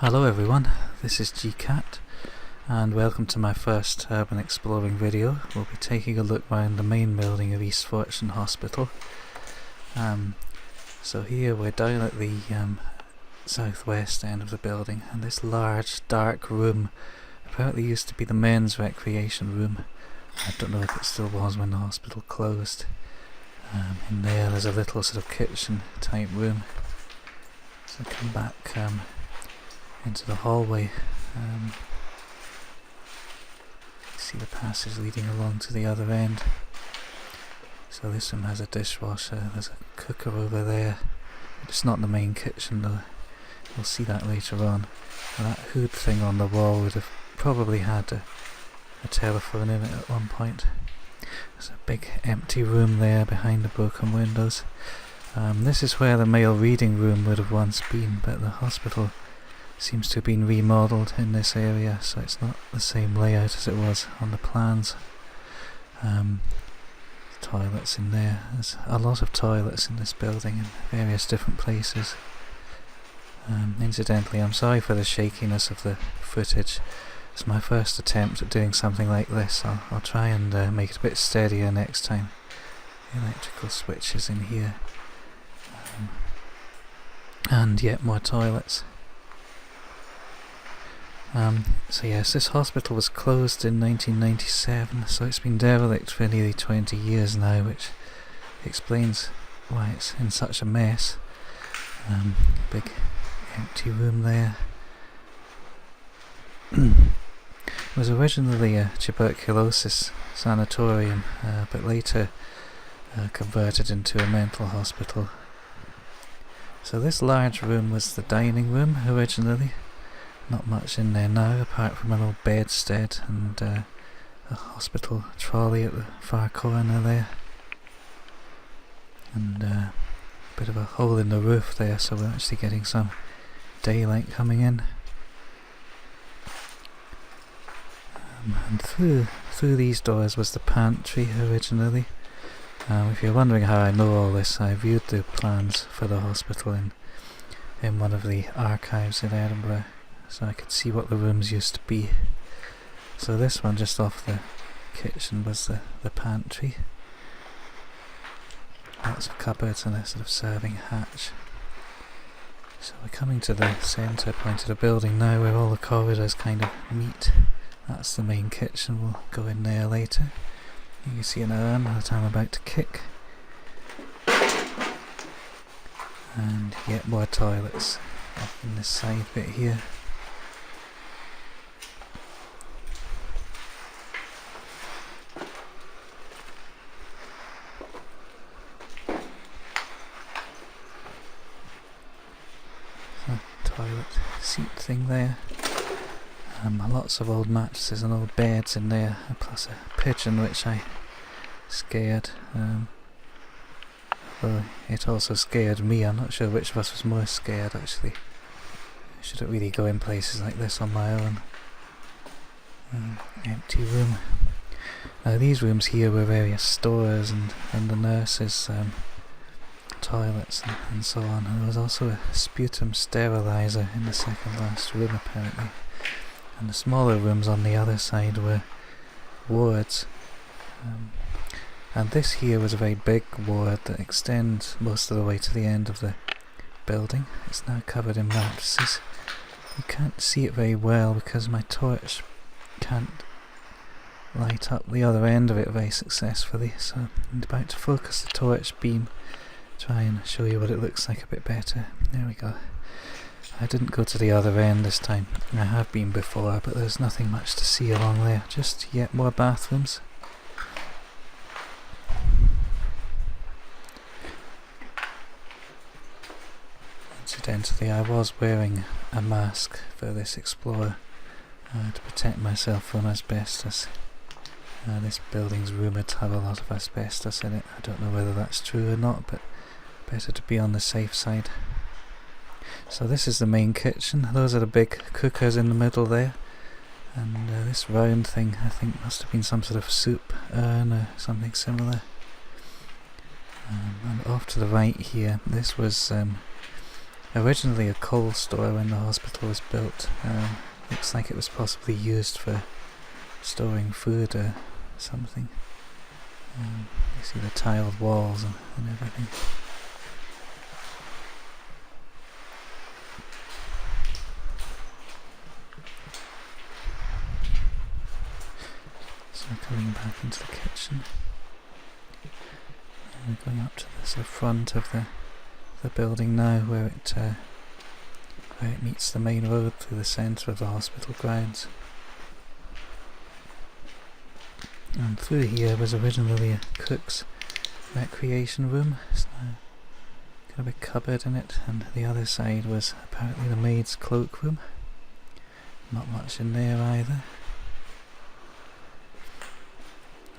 Hello everyone, this is GCat and welcome to my first urban exploring video. We'll be taking a look around the main building of East Fortune Hospital. So here we're down at the southwest end of the building, and this large dark room apparently used to be the men's recreation room. I don't know if it still was when the hospital closed. In there's a little sort of kitchen type room. So come back into the hallway. See the passage leading along to the other end. So this one has a dishwasher, there's a cooker over there. It's not the main kitchen though, we'll see that later on. And that hood thing on the wall would have probably had a telephone in it at one point. There's a big empty room there behind the broken windows. This is where the male reading room would have once been, but the hospital seems to have been remodelled in this area, so it's not the same layout as it was on the plans. Toilets in there. There's a lot of toilets in this building in various different places. Incidentally, I'm sorry for the shakiness of the footage. It's my first attempt at doing something like this. I'll try and make it a bit steadier next time. The electrical switches in here. And yet more toilets. So yes, this hospital was closed in 1997, so it's been derelict for nearly 20 years now, which explains why it's in such a mess. Big empty room there. It was originally a tuberculosis sanatorium, but later converted into a mental hospital. So this large room was the dining room originally. Not much in there now, apart from an old bedstead and a hospital trolley at the far corner there. And a bit of a hole in the roof there, so we're actually getting some daylight coming in. And through these doors was the pantry originally. If you're wondering how I know all this, I viewed the plans for the hospital in one of the archives in Edinburgh, so I could see what the rooms used to be. So this one just off the kitchen was the pantry. Lots of cupboards and a sort of serving hatch. So we're coming to the centre point of the building now, where all the corridors kind of meet. That's the main kitchen, we'll go in there later. You can see an urn that I'm about to kick. And yet more toilets off in this side bit here. Toilet seat thing there. Lots of old mattresses and old beds in there, plus a pigeon which I scared. Well, it also scared me. I'm not sure which of us was more scared actually. I shouldn't really go in places like this on my own. Empty room. Now these rooms here were various stores and the nurses' toilets and so on. And there was also a sputum sterilizer in the second last room apparently. And the smaller rooms on the other side were wards. And this here was a very big ward that extends most of the way to the end of the building. It's now covered in mattresses. You can't see it very well because my torch can't light up the other end of it very successfully, so I'm about to focus the torch beam, try and show you what it looks like a bit better. There we go. I didn't go to the other end this time. I have been before, but there's nothing much to see along there, just yet more bathrooms. Incidentally, I was wearing a mask for this explorer to protect myself from asbestos. This building's rumoured to have a lot of asbestos in it. I don't know whether that's true or not, but better to be on the safe side. So this is the main kitchen. Those are the big cookers in the middle there. And this round thing I think must have been some sort of soup urn or something similar. And off to the right here, this was originally a coal store when the hospital was built. Looks like it was possibly used for storing food or something. You see the tiled walls and everything. So coming back into the kitchen. And we're going up to the front of the building now, where it meets the main road through the centre of the hospital grounds. And through here was originally a cook's recreation room. It's now got a big cupboard in it, and the other side was apparently the maid's cloakroom. Not much in there either.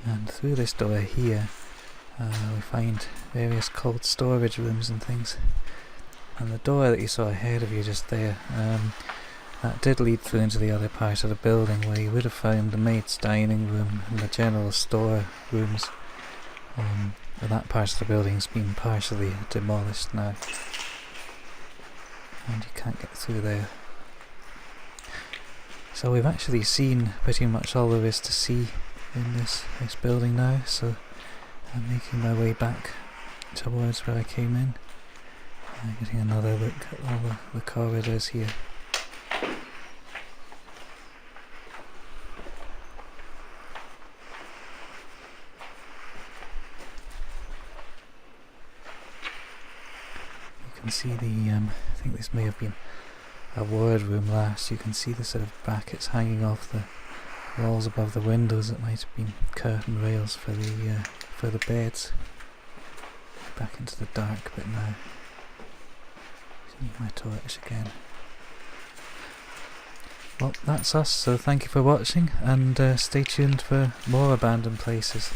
And through this door here we find various cold storage rooms and things. And the door that you saw ahead of you just there, that did lead through into the other part of the building, where you would have found the maid's dining room and the general store rooms. But that part of the building's been partially demolished now, and you can't get through there. So we've actually seen pretty much all there is to see in this building now, so I'm making my way back towards where I came in, getting another look at all the corridors here. You can see I think this may have been a ward room last. You can see the sort of brackets hanging off the walls above the windows that might have been curtain rails for the beds. Back into the dark bit now. I need my torch again. Well, that's us, so thank you for watching, and stay tuned for more abandoned places.